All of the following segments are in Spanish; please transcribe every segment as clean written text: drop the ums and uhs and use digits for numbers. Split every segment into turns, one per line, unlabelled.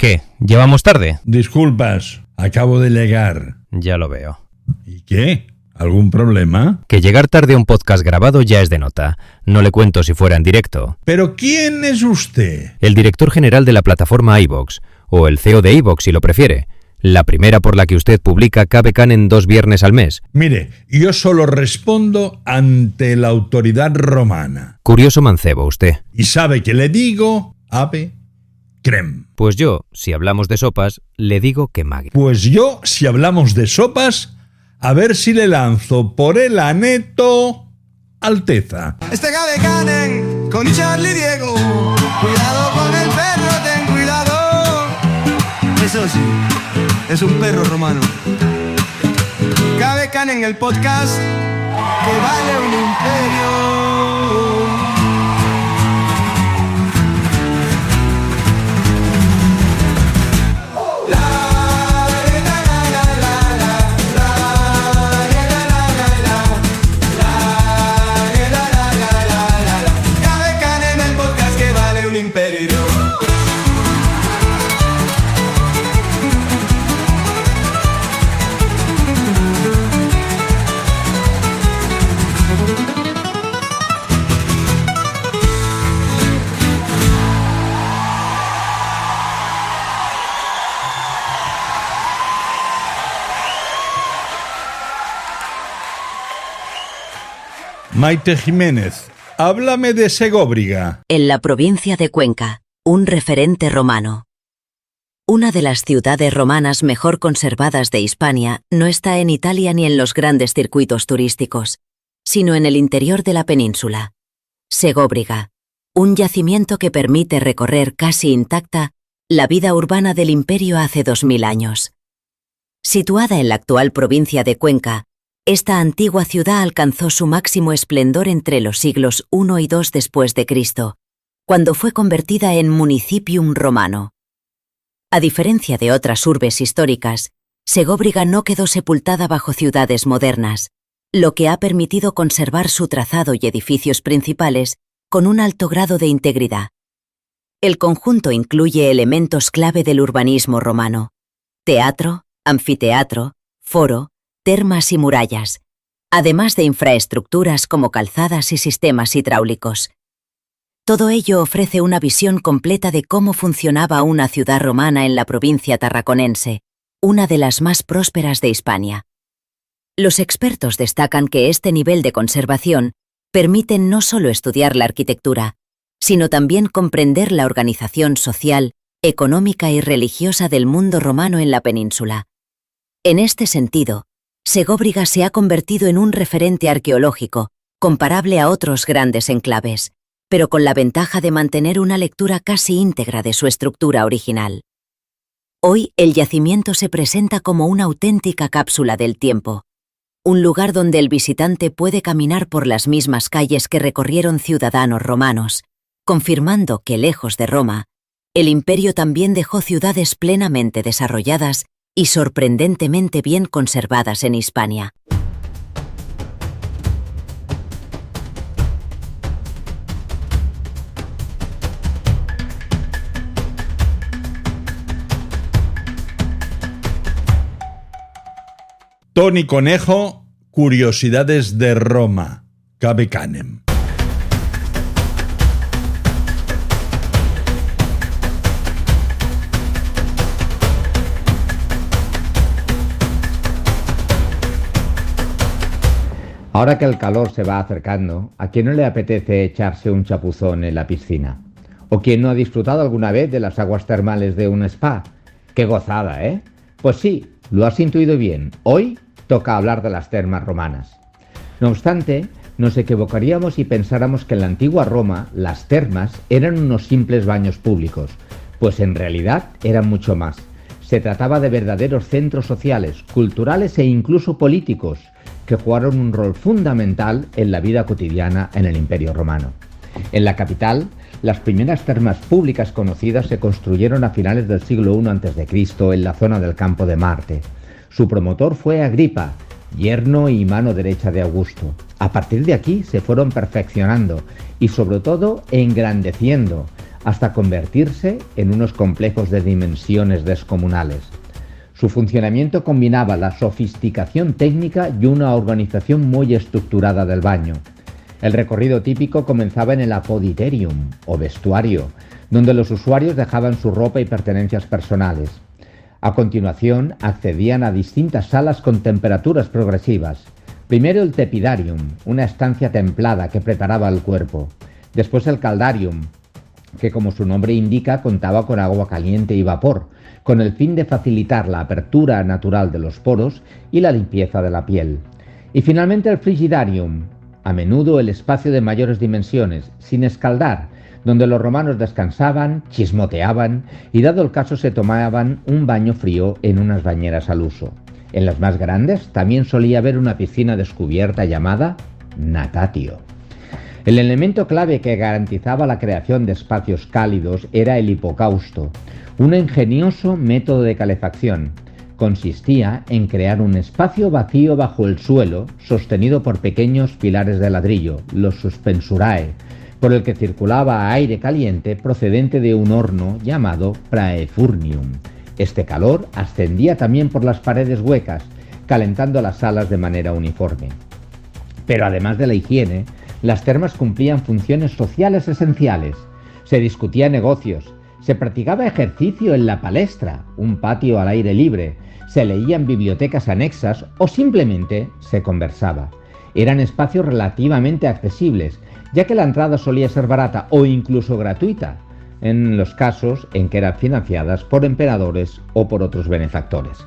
¿Qué? ¿Llevamos tarde?
Disculpas, acabo de llegar.
Ya lo veo.
¿Y qué? ¿Algún problema?
Que llegar tarde a un podcast grabado ya es de nota. No le cuento si fuera en directo.
¿Pero quién es usted?
El director general de la plataforma iVoox, o el CEO de iVoox si lo prefiere. La primera por la que usted publica Cabe Canem 2 viernes al mes.
Mire, yo solo respondo ante la autoridad romana.
Curioso mancebo usted.
Y sabe que le digo ave crem.
Pues yo, si hablamos de sopas, le digo que magre.
Pues yo, si hablamos de sopas, a ver si le lanzo por el aneto Alteza.
Este Cabe Canem con Charlie Diego. Cuidado con el perro, ten cuidado. Eso sí, es un perro romano. Cabe Canem, el podcast que vale un imperio.
Maite Jiménez, háblame de Segóbriga.
En la provincia de Cuenca, un referente romano. Una de las ciudades romanas mejor conservadas de Hispania no está en Italia ni en los grandes circuitos turísticos, sino en el interior de la península. Segóbriga, un yacimiento que permite recorrer casi intacta la vida urbana del imperio hace 2000 años. Situada en la actual provincia de Cuenca, esta antigua ciudad alcanzó su máximo esplendor entre los siglos I y II después de Cristo, cuando fue convertida en municipium romano. A diferencia de otras urbes históricas, Segóbriga no quedó sepultada bajo ciudades modernas, lo que ha permitido conservar su trazado y edificios principales con un alto grado de integridad. El conjunto incluye elementos clave del urbanismo romano: teatro, anfiteatro, foro, termas y murallas, además de infraestructuras como calzadas y sistemas hidráulicos. Todo ello ofrece una visión completa de cómo funcionaba una ciudad romana en la provincia tarraconense, una de las más prósperas de Hispania. Los expertos destacan que este nivel de conservación permite no solo estudiar la arquitectura, sino también comprender la organización social, económica y religiosa del mundo romano en la península. En este sentido, Segóbriga se ha convertido en un referente arqueológico, comparable a otros grandes enclaves, pero con la ventaja de mantener una lectura casi íntegra de su estructura original. Hoy el yacimiento se presenta como una auténtica cápsula del tiempo, un lugar donde el visitante puede caminar por las mismas calles que recorrieron ciudadanos romanos, confirmando que, lejos de Roma, el imperio también dejó ciudades plenamente desarrolladas y sorprendentemente bien conservadas en Hispania.
Tony Conejo, curiosidades de Roma. Cabe Canem.
Ahora que el calor se va acercando, ¿a quién no le apetece echarse un chapuzón en la piscina? ¿O quién no ha disfrutado alguna vez de las aguas termales de un spa? ¡Qué gozada, eh! Pues sí, lo has intuido bien. Hoy toca hablar de las termas romanas. No obstante, nos equivocaríamos si pensáramos que en la antigua Roma las termas eran unos simples baños públicos, pues en realidad eran mucho más. Se trataba de verdaderos centros sociales, culturales e incluso políticos, que jugaron un rol fundamental en la vida cotidiana en el Imperio Romano. En la capital, las primeras termas públicas conocidas se construyeron a finales del siglo I a.C. en la zona del Campo de Marte. Su promotor fue Agripa, yerno y mano derecha de Augusto. A partir de aquí se fueron perfeccionando y sobre todo engrandeciendo, hasta convertirse en unos complejos de dimensiones descomunales. Su funcionamiento combinaba la sofisticación técnica y una organización muy estructurada del baño. El recorrido típico comenzaba en el apoditerium, o vestuario, donde los usuarios dejaban su ropa y pertenencias personales. A continuación, accedían a distintas salas con temperaturas progresivas. Primero el tepidarium, una estancia templada que preparaba el cuerpo. Después el caldarium, que como su nombre indica contaba con agua caliente y vapor, con el fin de facilitar la apertura natural de los poros y la limpieza de la piel. Y finalmente el frigidarium, a menudo el espacio de mayores dimensiones, sin escaldar, donde los romanos descansaban, chismoteaban y dado el caso se tomaban un baño frío en unas bañeras al uso. En las más grandes también solía haber una piscina descubierta llamada natatio. El elemento clave que garantizaba la creación de espacios cálidos era el hipocausto, un ingenioso método de calefacción. Consistía en crear un espacio vacío bajo el suelo, sostenido por pequeños pilares de ladrillo, los suspensurae, por el que circulaba aire caliente procedente de un horno llamado praefurnium. Este calor ascendía también por las paredes huecas, calentando las salas de manera uniforme. Pero además de la higiene, las termas cumplían funciones sociales esenciales. Se discutían negocios, se practicaba ejercicio en la palestra, un patio al aire libre, se leían bibliotecas anexas o simplemente se conversaba. Eran espacios relativamente accesibles, ya que la entrada solía ser barata o incluso gratuita, en los casos en que eran financiadas por emperadores o por otros benefactores.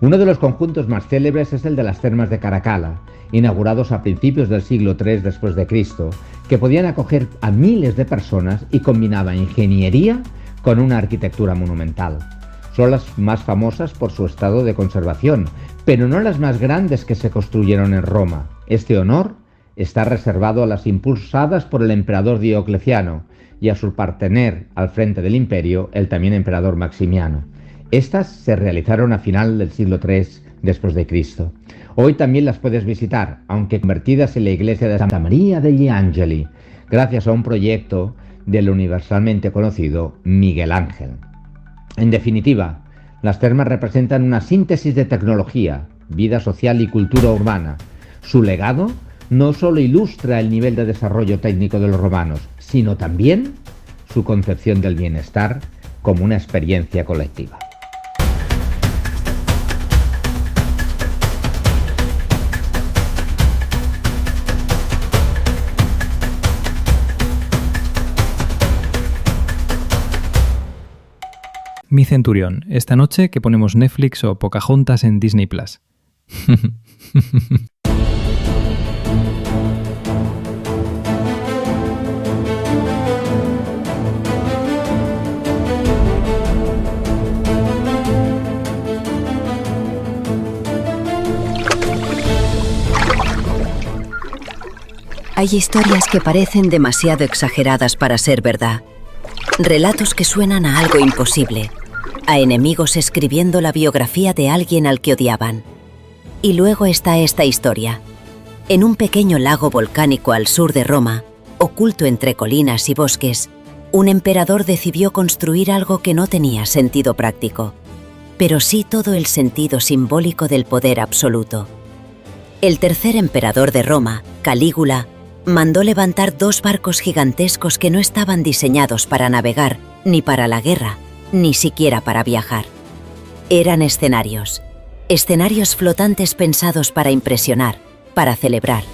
Uno de los conjuntos más célebres es el de las termas de Caracalla, inaugurados a principios del siglo III después de Cristo, que podían acoger a miles de personas y combinaba ingeniería con una arquitectura monumental. Son las más famosas por su estado de conservación, pero no las más grandes que se construyeron en Roma. Este honor está reservado a las impulsadas por el emperador Diocleciano y a su partener al frente del imperio, el también emperador Maximiano. Estas se realizaron a final del siglo III después de Cristo. Hoy también las puedes visitar, aunque convertidas en la iglesia de Santa María degli Angeli, gracias a un proyecto del universalmente conocido Miguel Ángel. En definitiva, las termas representan una síntesis de tecnología, vida social y cultura urbana. Su legado no solo ilustra el nivel de desarrollo técnico de los romanos, sino también su concepción del bienestar como una experiencia colectiva.
Mi Centurión, esta noche que ponemos Netflix o Pocahontas en Disney Plus.
Hay historias que parecen demasiado exageradas para ser verdad. Relatos que suenan a algo imposible, a enemigos escribiendo la biografía de alguien al que odiaban. Y luego está esta historia. En un pequeño lago volcánico al sur de Roma, oculto entre colinas y bosques, un emperador decidió construir algo que no tenía sentido práctico, pero sí todo el sentido simbólico del poder absoluto. El tercer emperador de Roma, Calígula, mandó levantar 2 barcos gigantescos que no estaban diseñados para navegar, ni para la guerra, ni siquiera para viajar. Eran escenarios flotantes pensados para impresionar, para celebrar,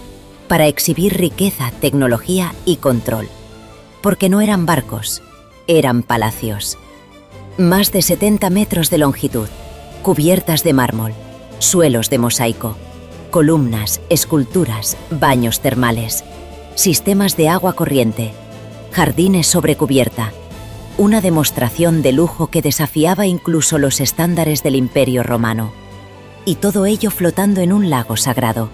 para exhibir riqueza, tecnología y control. Porque no eran barcos, eran palacios. Más de 70 metros de longitud, cubiertas de mármol, suelos de mosaico, columnas, esculturas, baños termales, sistemas de agua corriente, jardines sobre cubierta, una demostración de lujo que desafiaba incluso los estándares del Imperio Romano. Y todo ello flotando en un lago sagrado.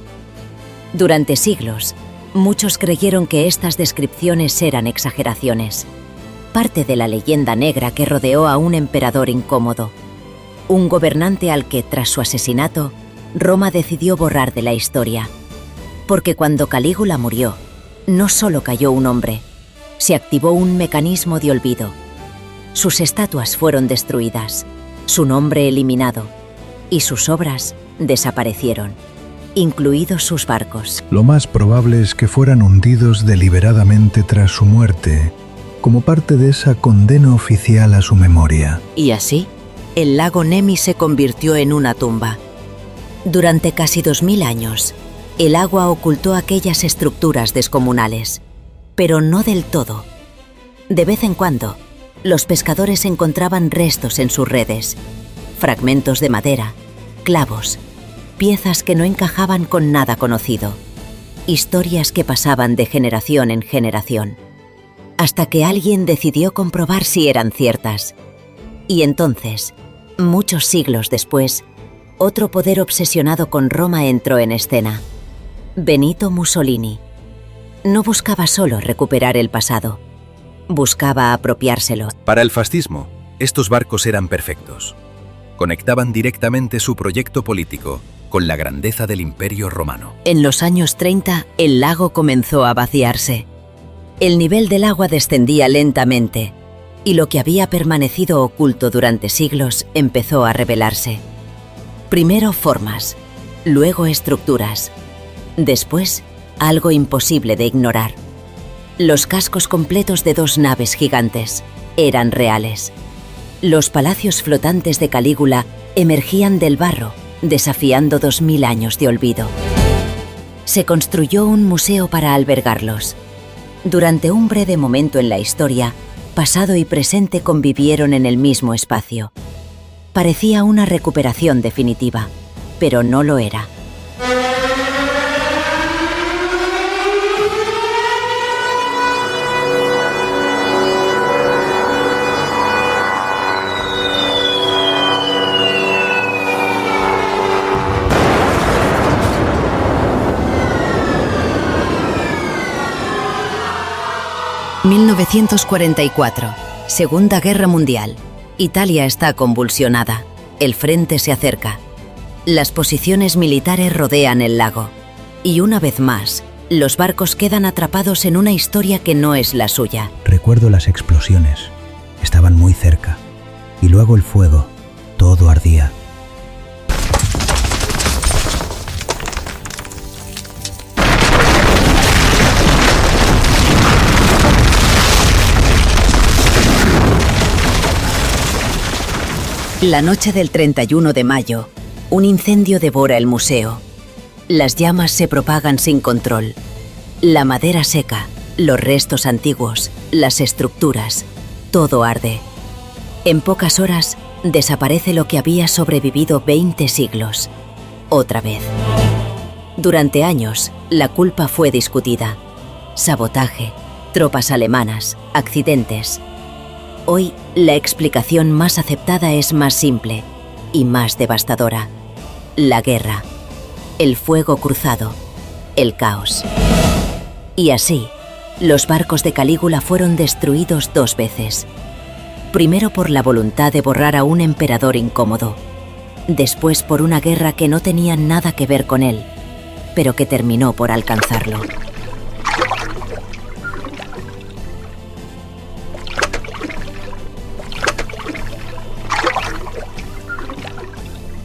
Durante siglos, muchos creyeron que estas descripciones eran exageraciones, parte de la leyenda negra que rodeó a un emperador incómodo, un gobernante al que, tras su asesinato, Roma decidió borrar de la historia. Porque cuando Calígula murió, no solo cayó un hombre, Se activó un mecanismo de olvido. Sus estatuas fueron destruidas, su nombre eliminado, y sus obras desaparecieron, incluidos sus barcos.
Lo más probable es que fueran hundidos deliberadamente tras su muerte, como parte de esa condena oficial a su memoria.
Y así, el lago Nemi se convirtió en una tumba. Durante casi 2000 años, el agua ocultó aquellas estructuras descomunales, pero no del todo. De vez en cuando, los pescadores encontraban restos en sus redes, fragmentos de madera, clavos, piezas que no encajaban con nada conocido, historias que pasaban de generación en generación, hasta que alguien decidió comprobar si eran ciertas. Y entonces, muchos siglos después, otro poder obsesionado con Roma entró en escena: Benito Mussolini. No buscaba solo recuperar el pasado, buscaba apropiárselo.
Para el fascismo, estos barcos eran perfectos. Conectaban directamente su proyecto político con la grandeza del Imperio Romano.
En los años 30, el lago comenzó a vaciarse. El nivel del agua descendía lentamente, y lo que había permanecido oculto durante siglos empezó a revelarse. Primero formas, luego estructuras, después algo imposible de ignorar. Los cascos completos de 2 naves gigantes eran reales. Los palacios flotantes de Calígula emergían del barro, desafiando 2000 años de olvido. Se construyó un museo para albergarlos. Durante un breve momento en la historia, pasado y presente convivieron en el mismo espacio. Parecía una recuperación definitiva, pero no lo era. ...1944, Segunda Guerra Mundial. Italia está convulsionada. El frente se acerca. Las posiciones militares rodean el lago. Y una vez más, los barcos quedan atrapados en una historia que no es la suya.
Recuerdo las explosiones. Estaban muy cerca. Y luego el fuego. Todo ardía.
La noche del 31 de mayo, un incendio devora el museo. Las llamas se propagan sin control. La madera seca, los restos antiguos, las estructuras, todo arde. En pocas horas, desaparece lo que había sobrevivido 20 siglos. Otra vez. Durante años, la culpa fue discutida. Sabotaje, tropas alemanas, accidentes. Hoy, la explicación más aceptada es más simple y más devastadora. La guerra, el fuego cruzado, el caos. Y así, los barcos de Calígula fueron destruidos 2 veces. Primero por la voluntad de borrar a un emperador incómodo. Después por una guerra que no tenía nada que ver con él, pero que terminó por alcanzarlo.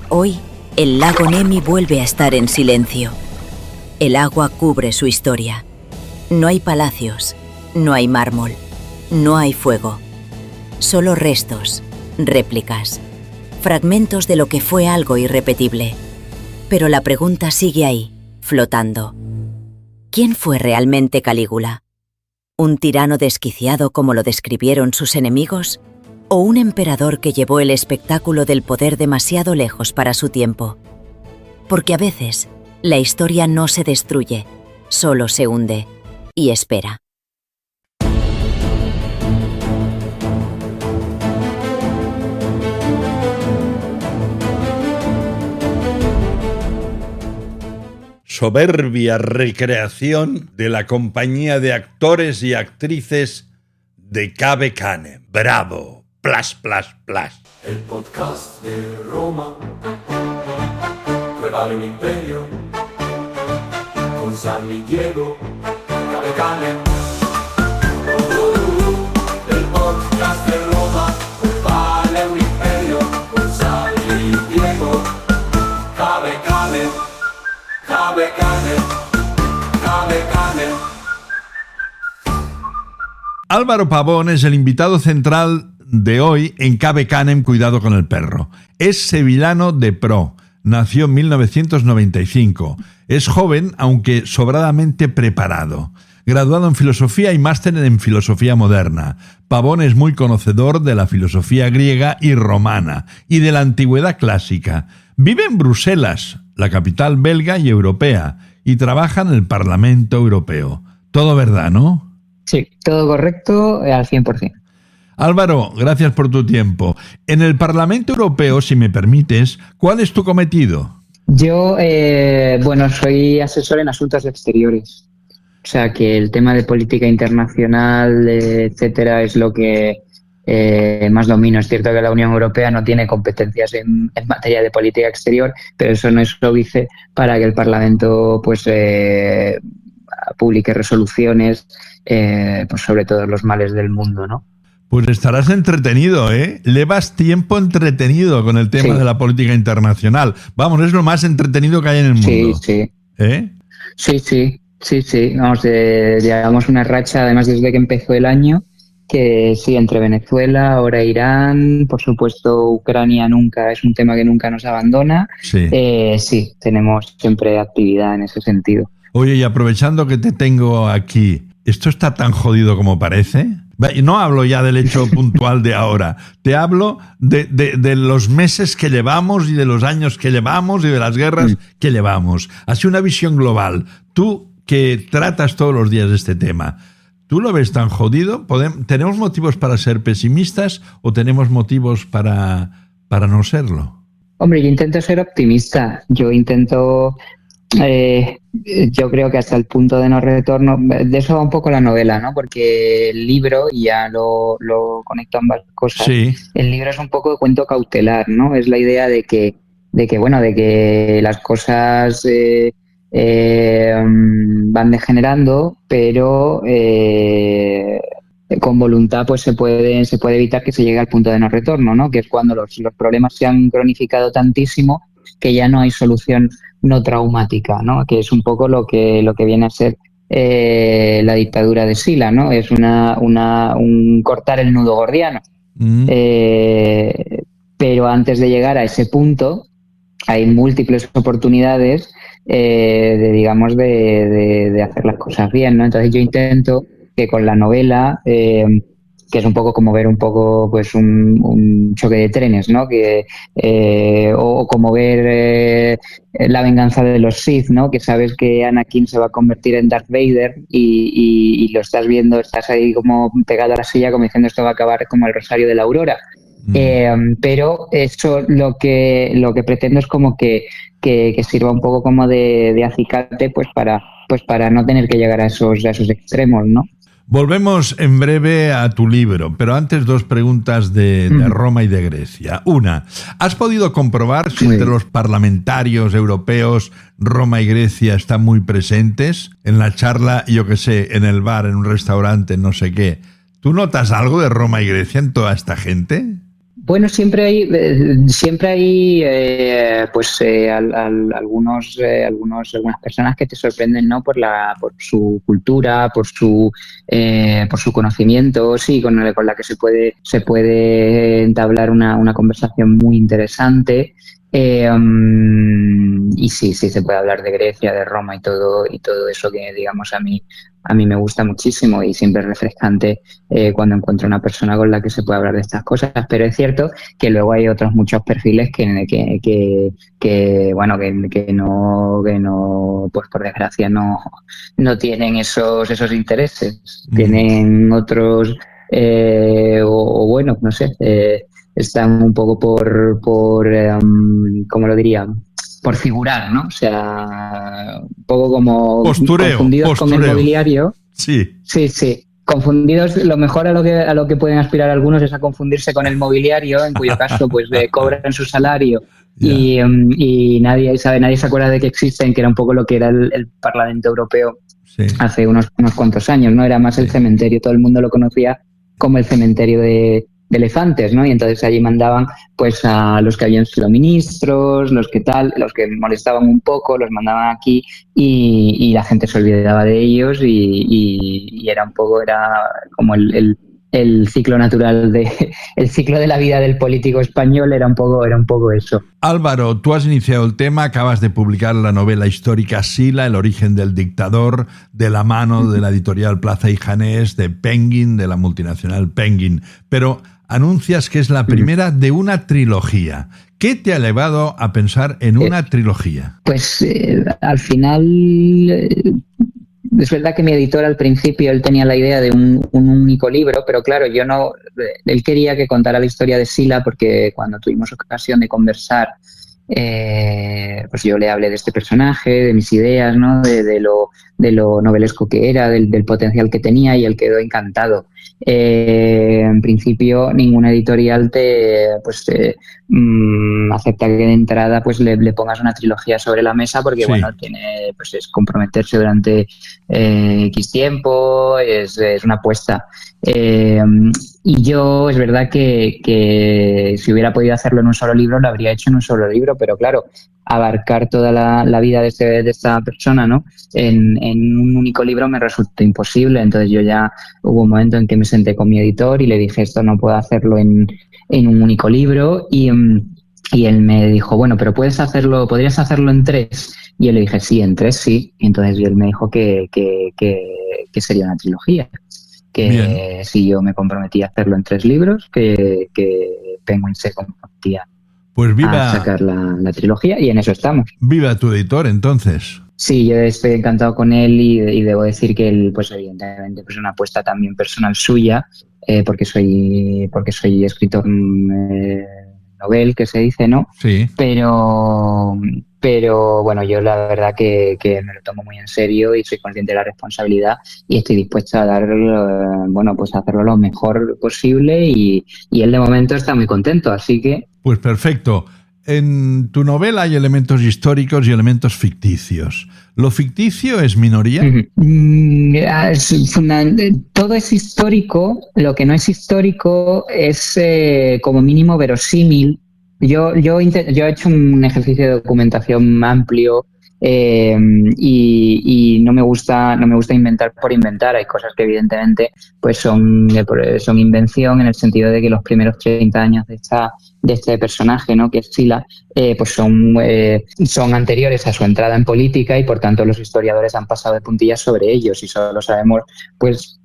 Hoy, el lago Nemi vuelve a estar en silencio. El agua cubre su historia. No hay palacios, no hay mármol, no hay fuego. Solo restos, réplicas, fragmentos de lo que fue algo irrepetible. Pero la pregunta sigue ahí, flotando. ¿Quién fue realmente Calígula? ¿Un tirano desquiciado como lo describieron sus enemigos? ¿O un emperador que llevó el espectáculo del poder demasiado lejos para su tiempo? Porque a veces, la historia no se destruye, solo se hunde y espera.
Soberbia recreación de la compañía de actores y actrices de Cave Canem. ¡Bravo! ¡Plas, plas, plas!
El podcast de Roma, prepara un imperio, con San Diego, Cave Canem. podcast de Roma, vale un imperio, con sal y Diego. Cabe cane, cabe cane, cabe cane.
Álvaro Pavón es el invitado central de hoy en Cabe Canem, Cuidado con el perro. Es sevillano de pro, nació en 1995. Es joven, aunque sobradamente preparado. Graduado en Filosofía y máster en Filosofía Moderna. Pavón es muy conocedor de la filosofía griega y romana y de la antigüedad clásica. Vive en Bruselas, la capital belga y europea, y trabaja en el Parlamento Europeo. Todo verdad, ¿no?
Sí, todo correcto al 100%.
Álvaro, gracias por tu tiempo. En el Parlamento Europeo, si me permites, ¿cuál es tu cometido?
Yo, soy asesor en asuntos exteriores. O sea, que el tema de política internacional, etcétera, es lo que más domino. Es cierto que la Unión Europea no tiene competencias en materia de política exterior, pero eso no es óbice para que el Parlamento publique resoluciones sobre todos los males del mundo, ¿no?
Pues estarás entretenido, ¿eh? Llevas tiempo entretenido con el tema de la política internacional. Vamos, es lo más entretenido que hay en el mundo.
Sí.
¿Eh?
Sí. Vamos, llevamos una racha, además desde que empezó el año, que sí, entre Venezuela, ahora Irán, por supuesto Ucrania es un tema que nunca nos abandona. Sí, tenemos siempre actividad en ese sentido.
Oye, y aprovechando que te tengo aquí, ¿esto está tan jodido como parece? Y no hablo ya del hecho puntual de ahora, te hablo de los meses que llevamos y de los años que llevamos y de las guerras que llevamos. Así una visión global. Tú que tratas todos los días este tema, ¿tú lo ves tan jodido? ¿Tenemos motivos para ser pesimistas o tenemos motivos para no serlo?
Hombre, yo intento ser optimista. Yo creo que hasta el punto de no retorno, de eso va un poco la novela, ¿no? Porque el libro, y ya lo conecto ambas cosas, el libro es un poco de cuento cautelar, ¿no? Es la idea de que las cosas van degenerando, pero con voluntad pues se puede evitar que se llegue al punto de no retorno, ¿no? Que es cuando los problemas se han cronificado tantísimo que ya no hay solución no traumática, ¿no? Que es un poco lo que viene a ser la dictadura de Sila, ¿no? Es un cortar el nudo gordiano. Pero antes de llegar a ese punto hay múltiples oportunidades de hacer las cosas bien, ¿no? Entonces yo intento que con la novela, que es un poco como ver un poco pues un choque de trenes, ¿no? O como ver La venganza de los Sith, ¿no? Que sabes que Anakin se va a convertir en Darth Vader y lo estás viendo, estás ahí como pegado a la silla como diciendo esto va a acabar como el Rosario de la Aurora. Pero eso lo que pretendo es como que sirva un poco como de acicate pues para no tener que llegar a esos extremos, ¿no?
Volvemos en breve a tu libro, pero antes dos preguntas de Roma y de Grecia. Una, ¿has podido comprobar si entre los parlamentarios europeos Roma y Grecia están muy presentes? En la charla, yo qué sé, en el bar, en un restaurante, no sé qué. ¿Tú notas algo de Roma y Grecia en toda esta gente?
Bueno, siempre hay algunas personas que te sorprenden, ¿no? Por su cultura, por su conocimiento, sí, con la que se puede entablar una conversación muy interesante. Y sí se puede hablar de Grecia, de Roma y todo eso que, digamos, a mí me gusta muchísimo y siempre es refrescante cuando encuentro una persona con la que se puede hablar de estas cosas, pero es cierto que luego hay otros muchos perfiles que no, pues por desgracia no tienen esos intereses, tienen otros no sé, están un poco por ¿cómo lo diría? Por figurar, ¿no? O sea, un poco como confundidos con el mobiliario.
Sí.
Confundidos, lo mejor a lo que pueden aspirar algunos es a confundirse con el mobiliario, en cuyo caso pues cobran su salario y nadie se acuerda de que existen, que era un poco lo que era el Parlamento Europeo hace unos cuantos años, ¿no? Era más el cementerio, todo el mundo lo conocía, como el cementerio de elefantes, ¿no? Y entonces allí mandaban pues a los que habían sido ministros, los que molestaban un poco, los mandaban aquí y la gente se olvidaba de ellos y era como el ciclo natural el ciclo de la vida del político español era un poco eso.
Álvaro, tú has iniciado el tema, acabas de publicar la novela histórica Sila, el origen del dictador, de la mano de la editorial Plaza y Janés, de Penguin, de la multinacional Penguin, pero anuncias que es la primera de una trilogía. ¿Qué te ha llevado a pensar en una trilogía?
Pues al final es verdad que mi editor al principio él tenía la idea de un único libro, pero claro, él quería que contara la historia de Sila porque cuando tuvimos ocasión de conversar, pues yo le hablé de este personaje, de mis ideas, ¿no? de lo novelesco que era, del potencial que tenía, y él quedó encantado. En principio ninguna editorial te acepta que de entrada pues le pongas una trilogía sobre la mesa porque bueno, es comprometerse durante X tiempo, es una apuesta. Y yo es verdad que si hubiera podido hacerlo en un solo libro lo habría hecho en un solo libro, pero claro, abarcar toda la vida de esta persona, ¿no? En un único libro me resultó imposible. Entonces yo ya hubo un momento en que me senté con mi editor y le dije esto no puedo hacerlo en un único libro y él me dijo, bueno, pero podrías hacerlo en 3. Y yo le dije, sí, en 3 sí. Y entonces él me dijo que sería una trilogía. Que si yo me comprometía a hacerlo en 3 libros, que Penguin se comprometía a sacar la trilogía, y en eso estamos.
Viva tu editor, entonces.
Sí, yo estoy encantado con él y debo decir que él, pues evidentemente, pues una apuesta también personal suya, porque soy escritor novel, que se dice, ¿no? Sí. Pero bueno, yo la verdad que me lo tomo muy en serio y soy consciente de la responsabilidad y estoy dispuesto a pues a hacerlo lo mejor posible y él de momento está muy contento, así que... Pues perfecto. En tu novela hay elementos históricos y elementos ficticios. ¿Lo ficticio es minoría? Todo es histórico. Lo que no es histórico es como mínimo verosímil. Yo he hecho un ejercicio de documentación amplio y no me gusta inventar por inventar. Hay cosas que evidentemente pues son invención, en el sentido de que los primeros 30 años de este personaje, ¿no? Que es Sila, pues son anteriores a su entrada en política y por tanto los historiadores han pasado de puntillas sobre ellos y solo sabemos pues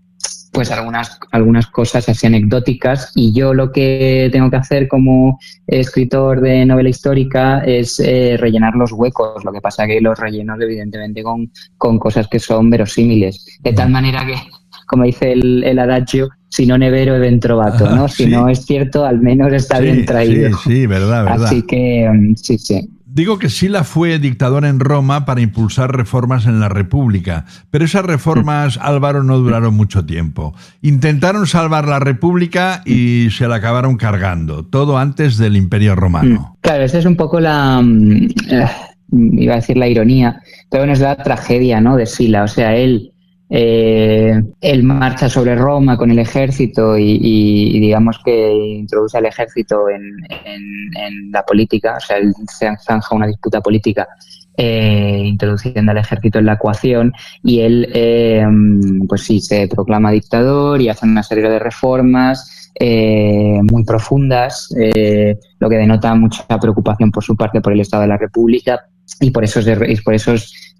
algunas cosas así anecdóticas, y yo lo que tengo que hacer como escritor de novela histórica es rellenar los huecos. Lo que pasa que los relleno evidentemente con cosas que son verosímiles, de tal manera que, como dice el adagio, si no nevero e ben trovato, ¿no? Si no es cierto, al menos está bien traído. Sí, verdad. Así que sí. Digo que Sila fue dictador en Roma para impulsar reformas en la República, pero esas reformas, Álvaro, no duraron mucho tiempo. Intentaron salvar la República y se la acabaron cargando, todo antes del Imperio Romano. Claro, esa es un poco iba a decir la ironía, pero bueno, es la tragedia, ¿no?, de Sila. O sea, él marcha sobre Roma con el ejército y digamos que introduce al ejército en la política. O sea, él se zanja una disputa política introduciendo al ejército en la ecuación, y él pues sí, se proclama dictador y hace una serie de reformas muy profundas, lo que denota mucha preocupación por su parte por el estado de la República y por esos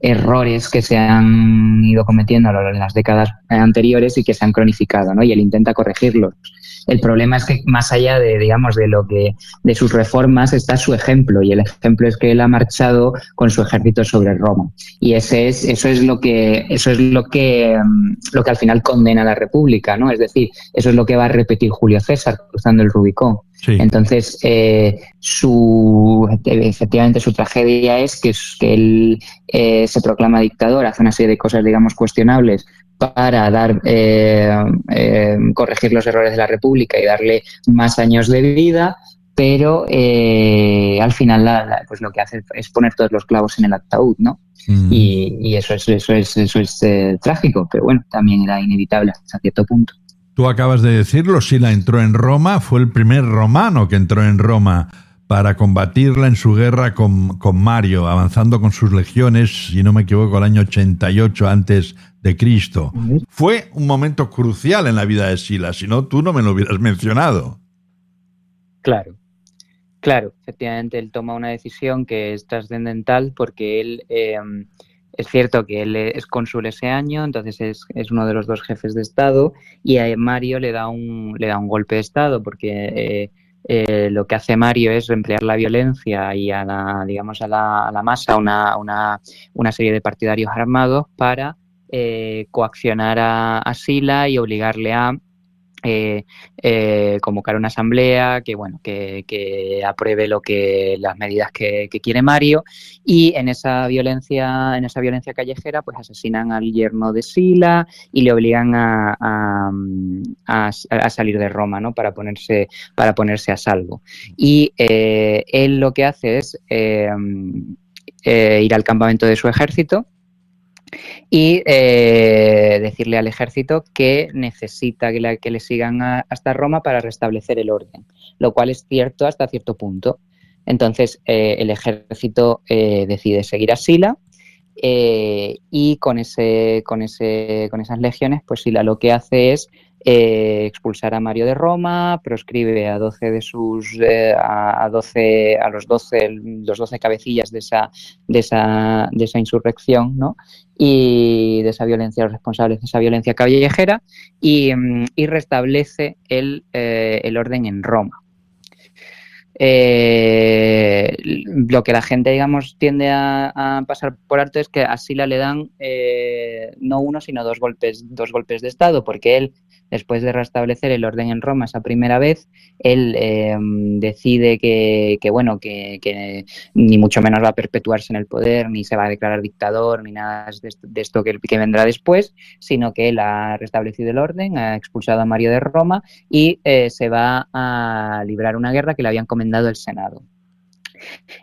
errores que se han ido cometiendo a lo largo de las décadas anteriores y que se han cronificado, ¿no? Y él intenta corregirlos. El problema es que más allá de sus reformas está su ejemplo, y el ejemplo es que él ha marchado con su ejército sobre Roma, y eso es lo que al final condena a la República, ¿no? Es decir, eso es lo que va a repetir Julio César cruzando el Rubicón. Sí. Entonces, efectivamente su tragedia es que él se proclama dictador, hace una serie de cosas, digamos, cuestionables para corregir los errores de la República y darle más años de vida, pero al final pues lo que hace es poner todos los clavos en el ataúd, ¿no? Y eso es trágico, pero bueno, también era inevitable hasta cierto punto.
Tú acabas de decirlo, Sila entró en Roma, fue el primer romano que entró en Roma para combatirla en su guerra con Mario, avanzando con sus legiones, si no me equivoco, el año 88 antes de Cristo. Fue un momento crucial en la vida de Sila, si no, tú no me lo hubieras mencionado.
Claro, efectivamente él toma una decisión que es trascendental porque él, es cierto que él es cónsul ese año, entonces es uno de los dos jefes de Estado, y a Mario le da un golpe de Estado porque lo que hace Mario es emplear la violencia y a la masa, una serie de partidarios armados para coaccionar a Sila y obligarle a convocar una asamblea que apruebe las medidas que quiere Mario, y en esa violencia callejera pues asesinan al yerno de Sila y le obligan a salir de Roma, ¿no? para ponerse a salvo. Y él lo que hace es ir al campamento de su ejército y decirle al ejército que necesita que le sigan hasta Roma para restablecer el orden, lo cual es cierto hasta cierto punto. Entonces el ejército decide seguir a Sila y con esas legiones, pues Sila lo que hace es expulsar a Mario de Roma, proscribe a 12 de sus los 12 cabecillas de esa insurrección, ¿no? Y de esa violencia, los responsables de esa violencia callejera, y restablece el orden en Roma. Lo que la gente, digamos, tiende a pasar por alto es que a Sila le dan no uno, sino dos golpes de Estado, porque él, después de restablecer el orden en Roma esa primera vez, él decide que ni mucho menos va a perpetuarse en el poder, ni se va a declarar dictador, ni nada de esto que vendrá después, sino que él ha restablecido el orden, ha expulsado a Mario de Roma y se va a librar una guerra que le habían encomendado el Senado.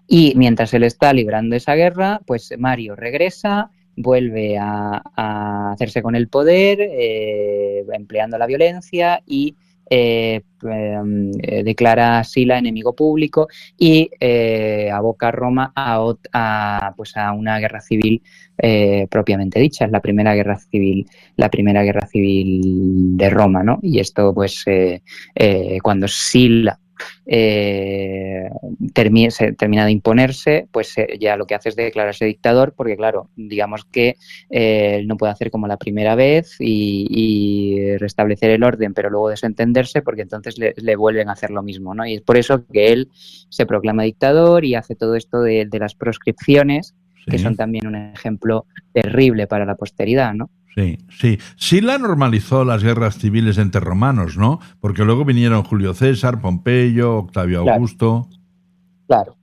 Y mientras él está librando esa guerra, pues Mario regresa, vuelve a hacerse con el poder, empleando la violencia, y declara a Sila enemigo público y aboca a Roma a una guerra civil propiamente dicha. Es la primera guerra civil de Roma, ¿no? Y esto, pues, cuando Sila termina de imponerse, pues ya lo que hace es declararse dictador, porque claro, digamos que él no puede hacer como la primera vez y restablecer el orden, pero luego desentenderse, porque entonces le vuelven a hacer lo mismo, ¿no? Y es por eso que él se proclama dictador y hace todo esto de las proscripciones, que son también un ejemplo terrible para la posteridad, ¿no?
Sí. Sila normalizó las guerras civiles entre romanos, ¿no? Porque luego vinieron Julio César, Pompeyo, Octavio Augusto.
Claro.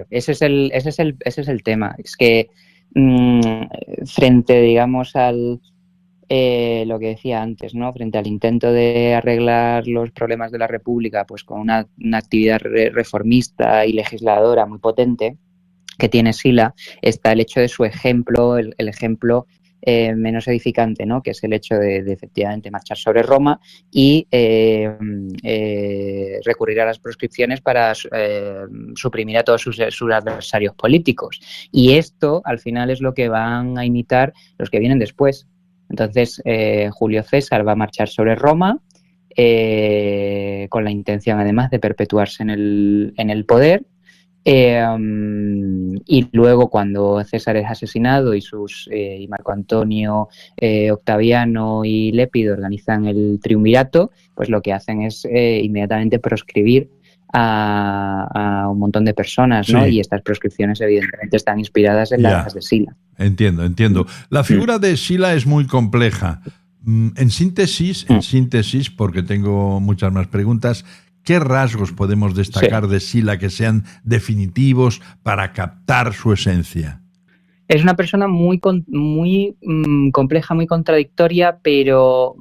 Ese es el tema. Es que frente, digamos, al lo que decía antes, ¿no? Frente al intento de arreglar los problemas de la República, pues con una actividad reformista y legisladora muy potente que tiene Sila, está el hecho de su ejemplo, el ejemplo menos edificante, ¿no? Que es el hecho de efectivamente marchar sobre Roma y recurrir a las proscripciones para suprimir a todos sus adversarios políticos. Y esto, al final, es lo que van a imitar los que vienen después. Entonces, Julio César va a marchar sobre Roma con la intención, además, de perpetuarse en el poder. Y luego, cuando César es asesinado y Marco Antonio, Octaviano y Lépido organizan el triunvirato, pues lo que hacen es inmediatamente proscribir a un montón de personas, ¿no? Sí. Y estas proscripciones evidentemente están inspiradas en las de Sila.
Entiendo. La figura de Sila es muy compleja. En síntesis, porque tengo muchas más preguntas, ¿qué rasgos podemos destacar de Sila que sean definitivos para captar su esencia?
Es una persona muy compleja, muy contradictoria, pero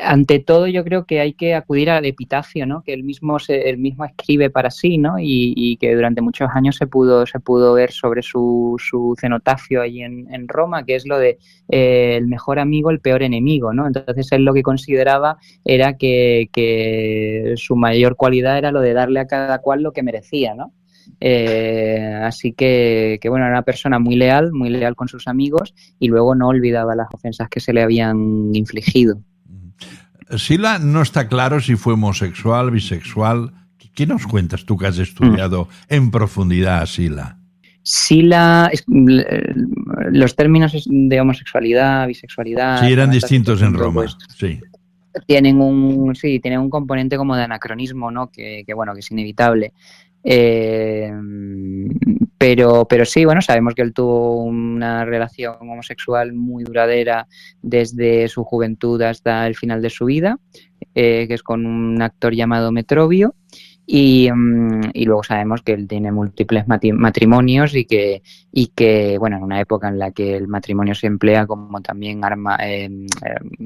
ante todo yo creo que hay que acudir al epitafio, ¿no? Que él mismo escribe para sí, ¿no? Y que durante muchos años se pudo ver sobre su cenotafio ahí en Roma, que es lo de el mejor amigo, el peor enemigo, ¿no? Entonces él lo que consideraba era que su mayor cualidad era lo de darle a cada cual lo que merecía, ¿no? Así que bueno, era una persona muy leal con sus amigos, y luego no olvidaba las ofensas que se le habían infligido.
Sila no está claro si fue homosexual, bisexual. ¿Qué nos cuentas tú que has estudiado en profundidad a Sila?
Sila, los términos de homosexualidad, bisexualidad...
Sí, eran distintos en Roma, pues, sí.
Tienen un componente como de anacronismo, ¿no? Que bueno, que es inevitable. Pero sí, bueno, sabemos que él tuvo una relación homosexual muy duradera desde su juventud hasta el final de su vida, que es con un actor llamado Metrobio, y luego sabemos que él tiene múltiples matrimonios y que bueno, en una época en la que el matrimonio se emplea como también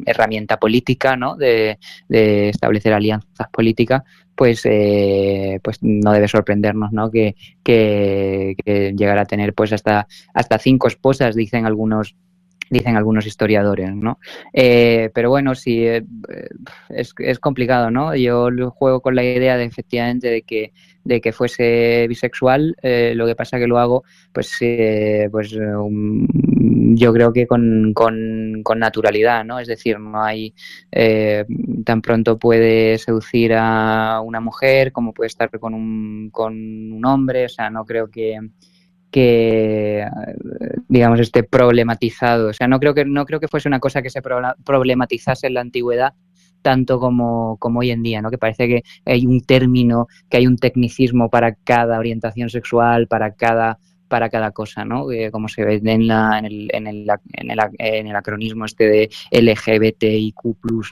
herramienta política, ¿no? de establecer alianzas políticas, pues no debe sorprendernos, ¿no? que llegara a tener pues hasta 5 esposas, dicen algunos historiadores, ¿no? Pero bueno, sí, es complicado, ¿no? Yo juego con la idea de efectivamente de que fuese bisexual, lo que pasa que lo hago yo creo que con naturalidad, ¿no? Es decir, no hay tan pronto puede seducir a una mujer como puede estar con un hombre, o sea, no creo que digamos esté problematizado, o sea, no creo que fuese una cosa que se problematizase en la antigüedad tanto como hoy en día, ¿no? Que parece que hay un término, que hay un tecnicismo para cada orientación sexual, para cada cosa, ¿no? Como se ve en el acronismo este de LGBTIQ+,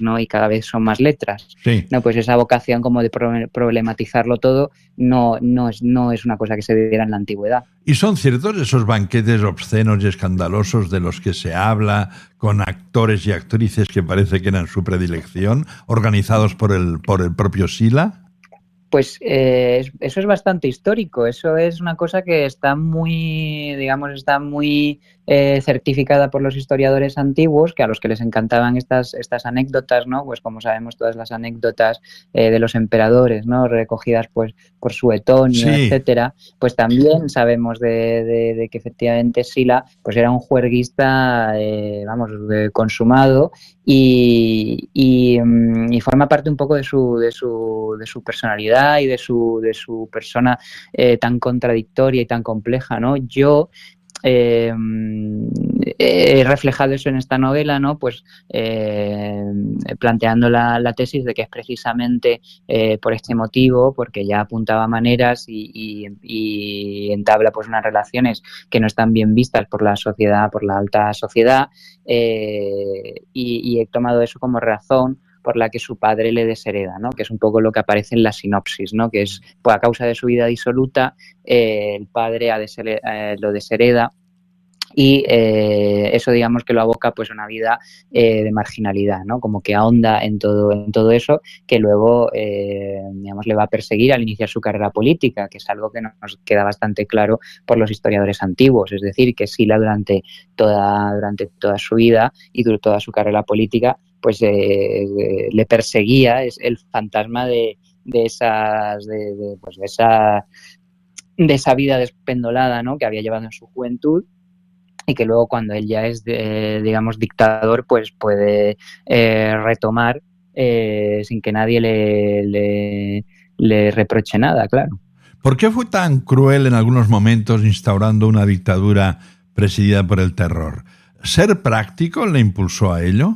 ¿no? Y cada vez son más letras.
Sí.
No, pues esa vocación como de problematizarlo todo no es una cosa que se diera en la antigüedad.
¿Y son ciertos esos banquetes obscenos y escandalosos de los que se habla, con actores y actrices que parece que eran su predilección, organizados por el propio Sila?
Pues eso es bastante histórico, eso es una cosa que está muy certificada por los historiadores antiguos, que a los que les encantaban estas anécdotas, ¿no? Pues como sabemos todas las anécdotas de los emperadores, ¿no? Recogidas pues por Suetonio, sí, etcétera, pues también sabemos de que efectivamente Sila pues era un juerguista consumado y forma parte un poco de su personalidad y de su persona tan contradictoria y tan compleja, ¿no? Yo he reflejado eso en esta novela, ¿no? Pues planteando la tesis de que es precisamente por este motivo, porque ya apuntaba maneras y entabla pues unas relaciones que no están bien vistas por la sociedad, por la alta sociedad, y he tomado eso como razón por la que su padre le deshereda, ¿no? Que es un poco lo que aparece en la sinopsis, ¿no? Que es, pues, a causa de su vida disoluta, el padre lo deshereda y eso, digamos, que lo aboca pues a una vida de marginalidad, ¿no? Como que ahonda en todo eso, que luego digamos le va a perseguir al iniciar su carrera política, que es algo que nos queda bastante claro por los historiadores antiguos, es decir, que Sila durante toda su vida y durante toda su carrera política pues le perseguía, es el fantasma de esa vida despendolada, ¿no? Que había llevado en su juventud, y que luego cuando él ya es digamos dictador pues puede retomar sin que nadie le reproche nada, claro.
¿Por qué fue tan cruel en algunos momentos instaurando una dictadura presidida por el terror? ¿Ser práctico le impulsó a ello?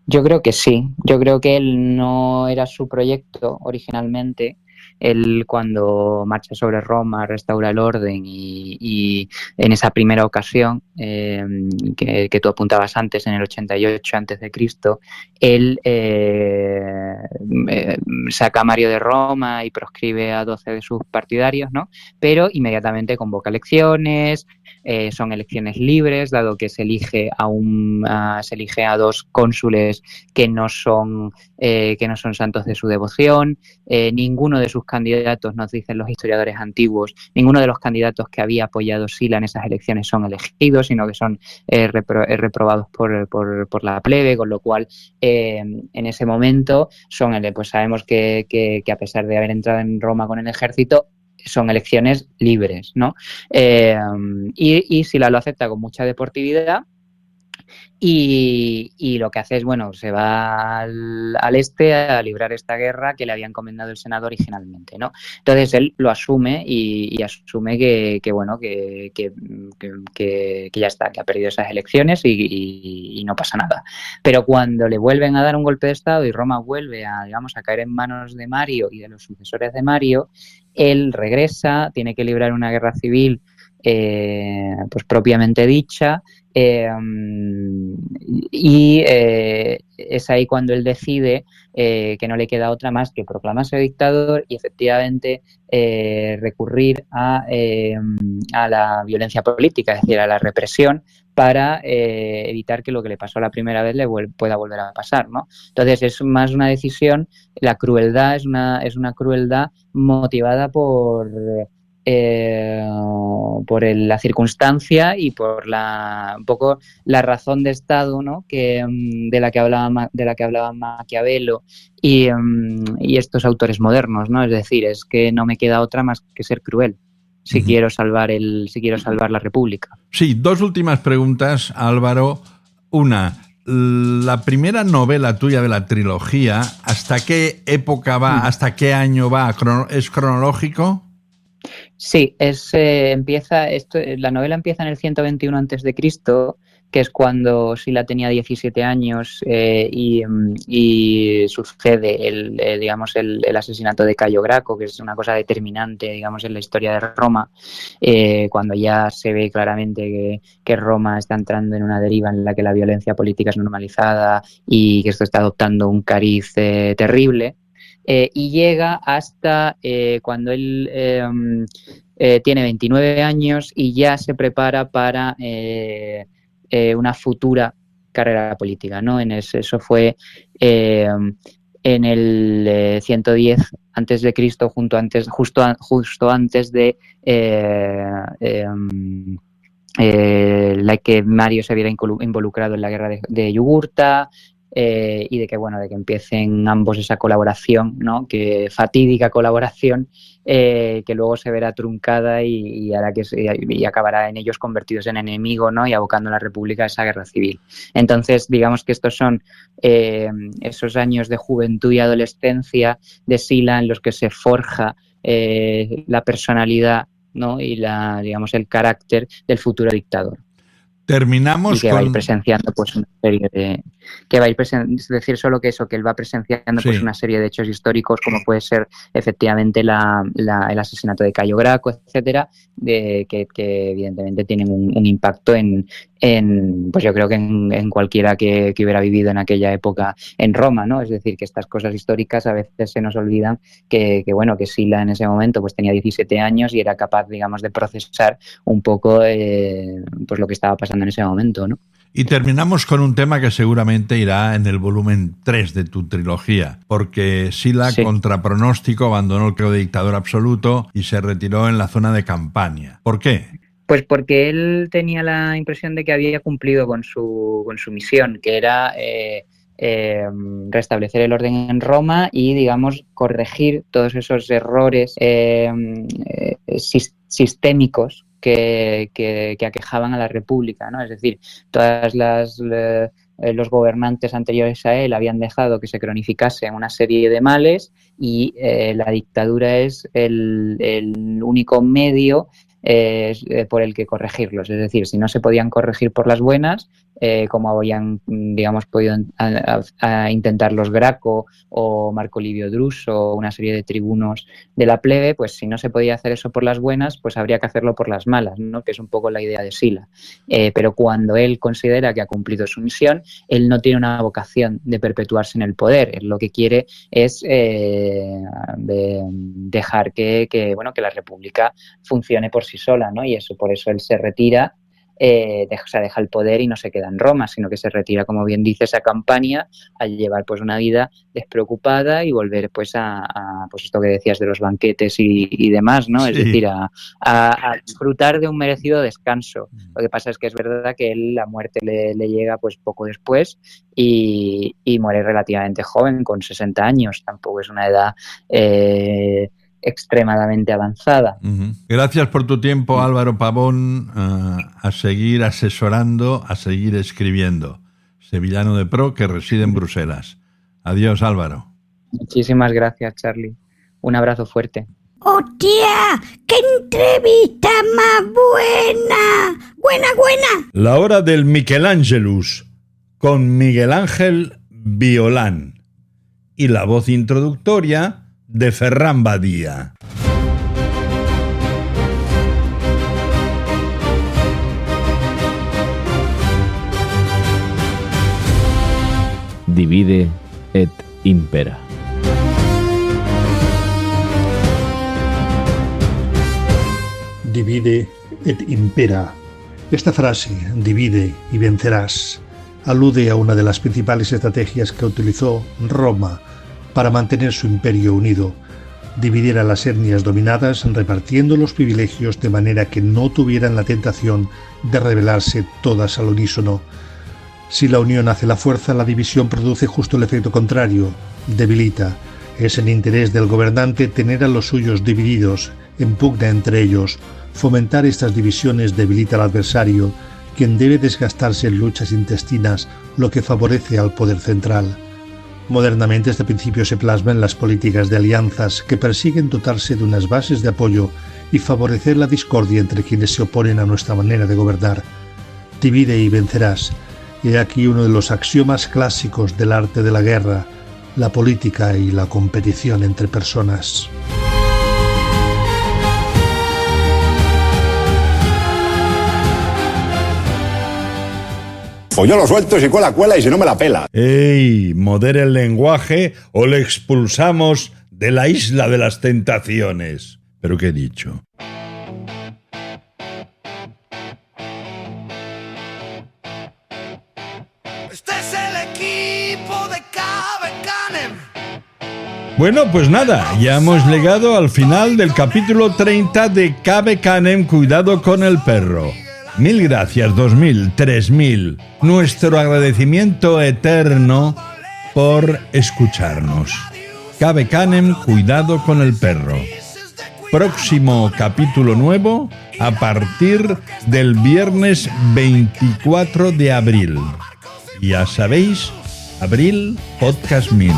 Yo creo que sí, yo creo que él no era su proyecto originalmente, Él, cuando marcha sobre Roma, restaura el orden y en esa primera ocasión que tú apuntabas antes, en el 88 a.C., él saca a Mario de Roma y proscribe a 12 de sus partidarios, ¿no? Pero inmediatamente convoca elecciones. Son elecciones libres, dado que se elige a 2 cónsules que no son santos de su devoción. Ninguno de sus candidatos, nos dicen los historiadores antiguos, ninguno de los candidatos que había apoyado Sila en esas elecciones son elegidos, sino que son reprobados por la plebe, con lo cual en ese momento pues sabemos que a pesar de haber entrado en Roma con el ejército, son elecciones libres, ¿no? Y Sila lo acepta con mucha deportividad y lo que hace es, bueno, se va al este a librar esta guerra que le había encomendado el Senado originalmente, ¿no? Entonces él lo asume y asume que ya está, que ha perdido esas elecciones y no pasa nada. Pero cuando le vuelven a dar un golpe de estado y Roma vuelve a caer en manos de Mario y de los sucesores de Mario, él regresa, tiene que librar una guerra civil pues propiamente dicha, y es ahí cuando él decide que no le queda otra más que proclamarse dictador y efectivamente recurrir a la violencia política, es decir, a la represión, para evitar que lo que le pasó la primera vez le pueda volver a pasar, ¿no? Entonces es más una decisión, la crueldad es una crueldad motivada por la circunstancia y por un poco la razón de Estado, ¿no? de la que hablaba Maquiavelo y estos autores modernos, ¿no? Es decir, es que no me queda otra más que ser cruel si quiero salvar la República.
Sí, 2 últimas preguntas, Álvaro. Una, la primera novela tuya de la trilogía, ¿hasta qué época va? ¿Hasta qué año va? ¿Es cronológico?
Sí, la novela empieza en el 121 a.C., que es cuando Sila tenía 17 años y sucede el asesinato de Cayo Graco, que es una cosa determinante, digamos, en la historia de Roma, cuando ya se ve claramente que Roma está entrando en una deriva en la que la violencia política es normalizada y que esto está adoptando un cariz terrible. Y llega hasta cuando él tiene 29 años y ya se prepara para una futura carrera política, ¿no? Eso fue en el 110 a.C., justo antes de la que Mario se viera involucrado en la guerra de Yugurta. Y de que empiecen ambos esa colaboración, ¿no? Que fatídica colaboración que luego se verá truncada y hará y acabará en ellos convertidos en enemigos, ¿no? Y abocando a la República a esa guerra civil. Entonces, digamos que estos son esos años de juventud y adolescencia de Sila en los que se forja la personalidad, ¿no? Y el carácter del futuro dictador.
Terminamos
y que va a ir presenciando pues una serie de es decir, solo que él va presenciando pues una serie de hechos históricos, como puede ser efectivamente el asesinato de Cayo Graco, etcétera, que evidentemente tienen un impacto pues yo creo que en cualquiera que hubiera vivido en aquella época en Roma, ¿no? Es decir, que estas cosas históricas a veces se nos olvidan que Sila en ese momento pues tenía 17 años y era capaz, digamos, de procesar un poco pues lo que estaba pasando en ese momento, ¿no?
Y terminamos con un tema que seguramente irá en el volumen 3 de tu trilogía, porque Sila, contra pronóstico, abandonó el cargo de dictador absoluto y se retiró en la zona de Campania. ¿Por qué?
Pues porque él tenía la impresión de que había cumplido con su misión, que era restablecer el orden en Roma y, digamos, corregir todos esos errores sistémicos que aquejaban a la República, ¿no? Es decir, todas los gobernantes anteriores a él habían dejado que se cronificase una serie de males y la dictadura es el único medio por el que corregirlos. Es decir, si no se podían corregir por las buenas, como habían, digamos, podido a intentar los Graco o Marco Livio Druso o una serie de tribunos de la plebe, pues si no se podía hacer eso por las buenas, pues habría que hacerlo por las malas, ¿no? Que es un poco la idea de Sila. Pero cuando él considera que ha cumplido su misión, él no tiene una vocación de perpetuarse en el poder. Él lo que quiere es dejar que la república funcione por sí sola, ¿no? Y eso, por eso él se retira, deja el poder y no se queda en Roma, sino que se retira, como bien dices, a Campania, a llevar pues una vida despreocupada y volver pues a pues esto que decías de los banquetes y demás, ¿no? Sí. Es decir, a disfrutar de un merecido descanso. Lo que pasa es que es verdad que él, la muerte le llega pues poco después y muere relativamente joven, con 60 años. Tampoco es una edad extremadamente avanzada.
Gracias por tu tiempo, Álvaro Pavón. A seguir asesorando, a seguir escribiendo. Sevillano de pro que reside en Bruselas. Adiós, Álvaro.
Muchísimas gracias, Charlie. Un abrazo fuerte.
¡Hostia! ¡Qué entrevista más buena! ¡Buena!
La hora del Michelángelus con Miguel Ángel Violán y la voz introductoria de Ferran Badía.
Divide et impera.
Divide et impera. Esta frase, divide y vencerás, alude a una de las principales estrategias que utilizó Roma para mantener su imperio unido: dividir a las etnias dominadas repartiendo los privilegios de manera que no tuvieran la tentación de rebelarse todas al unísono. Si la unión hace la fuerza, la división produce justo el efecto contrario, debilita. Es el interés del gobernante tener a los suyos divididos, en pugna entre ellos. Fomentar estas divisiones debilita al adversario, quien debe desgastarse en luchas intestinas, lo que favorece al poder central. Modernamente este principio se plasma en las políticas de alianzas que persiguen dotarse de unas bases de apoyo y favorecer la discordia entre quienes se oponen a nuestra manera de gobernar. Divide y vencerás. Y aquí uno de los axiomas clásicos del arte de la guerra, la política y la competición entre personas.
Pues yo lo suelto, si cuela y si no me la pela.
¡Ey! Modere el lenguaje o le expulsamos de la isla de las tentaciones. ¿Pero qué he dicho?
Este es el equipo de KB Canem.
Bueno, pues nada, ya hemos llegado al final del capítulo 30 de KB Canem, Cuidado con el perro. 1000 gracias, 2000, 3000. Nuestro agradecimiento eterno por escucharnos. KB Canem, Cuidado con el perro. Próximo capítulo nuevo a partir del viernes 24 de abril. Ya sabéis, abril Podcast 1000.